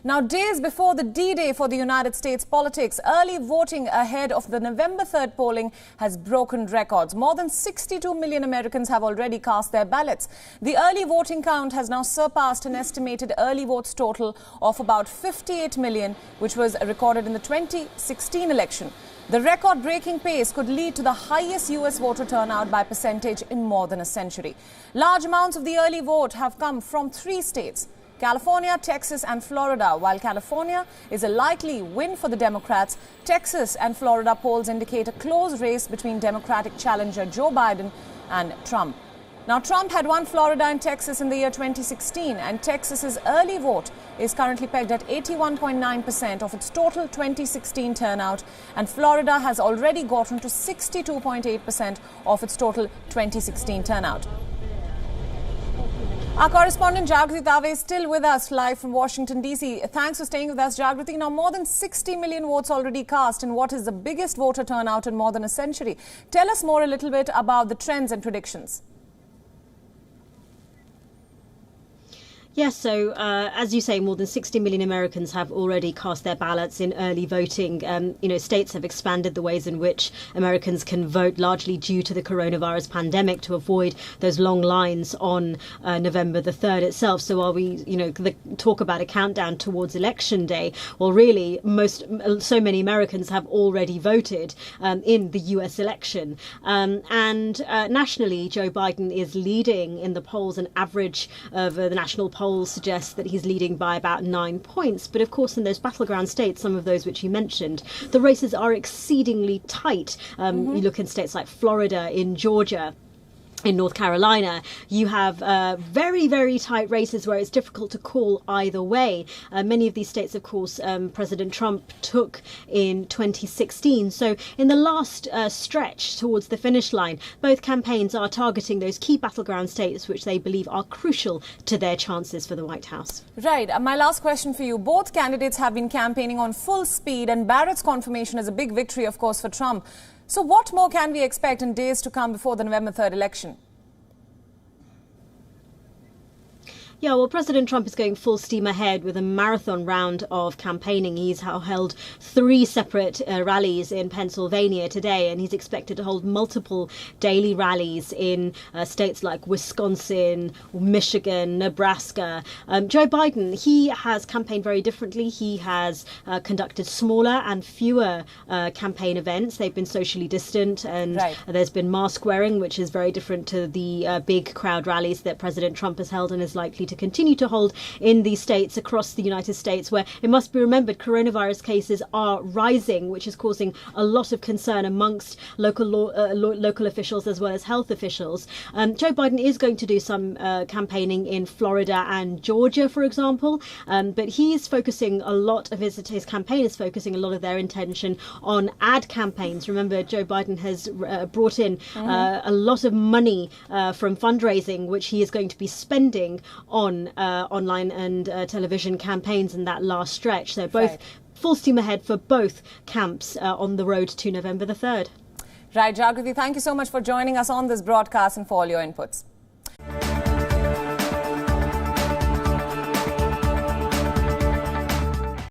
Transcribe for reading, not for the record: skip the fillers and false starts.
Now, days before the D-Day for the United States politics, early voting ahead of the November 3rd polling has broken records. More than 62 million Americans have already cast their ballots. The early voting count has now surpassed an estimated early votes total of about 58 million, which was recorded in the 2016 election. The record-breaking pace could lead to the highest U.S. voter turnout by percentage in more than a century. Large amounts of the early vote have come from 3 states: California, Texas and Florida. While California is a likely win for the Democrats, Texas and Florida polls indicate a close race between Democratic challenger Joe Biden and Trump. Now, Trump had won Florida and Texas in the year 2016, and Texas's early vote is currently pegged at 81.9% of its total 2016 turnout, and Florida has already gotten to 62.8% of its total 2016 turnout. Our correspondent Jagriti Dave is still with us live from Washington, D.C. Thanks for staying with us, Jagriti. Now, more than 60 million votes already cast in what is the biggest voter turnout in more than a century. Tell us more a little bit about the trends and predictions. Yes, so as you say, more than 60 million Americans have already cast their ballots in early voting. States have expanded the ways in which Americans can vote, largely due to the coronavirus pandemic, to avoid those long lines on November the 3rd itself. So while we, talk about a countdown towards election day, well, really, so many Americans have already voted in the US election. And nationally, Joe Biden is leading in the polls. An average of the national polls suggests that he's leading by about 9 points. But of course, in those battleground states, some of those which you mentioned, the races are exceedingly tight. You look in states like Florida, in Georgia, in North Carolina, you have very, very tight races where it's difficult to call either way. Many of these states, of course, President Trump took in 2016. So in the last stretch towards the finish line, both campaigns are targeting those key battleground states which they believe are crucial to their chances for the White House. Right. My last question for you. Both candidates have been campaigning on full speed, and Barrett's confirmation is a big victory, of course, for Trump. So what more can we expect in days to come before the November 3rd election? Yeah, well, President Trump is going full steam ahead with a marathon round of campaigning. He's held 3 separate rallies in Pennsylvania today, and he's expected to hold multiple daily rallies in states like Wisconsin, Michigan, Nebraska. Joe Biden, he has campaigned very differently. He has conducted smaller and fewer campaign events. They've been socially distant, and there's been mask wearing, which is very different to the big crowd rallies that President Trump has held and is likely to continue to hold in these states across the United States, where it must be remembered coronavirus cases are rising, which is causing a lot of concern amongst local officials as well as health officials. Joe Biden is going to do some campaigning in Florida and Georgia, for example, but he is focusing a lot of his campaign is focusing a lot of their intention on ad campaigns. Remember, Joe Biden has brought in a lot of money from fundraising, which he is going to be spending on online and television campaigns in that last stretch. So both full steam ahead for both camps on the road to November the 3rd. Right, Jagriti, thank you so much for joining us on this broadcast and for all your inputs.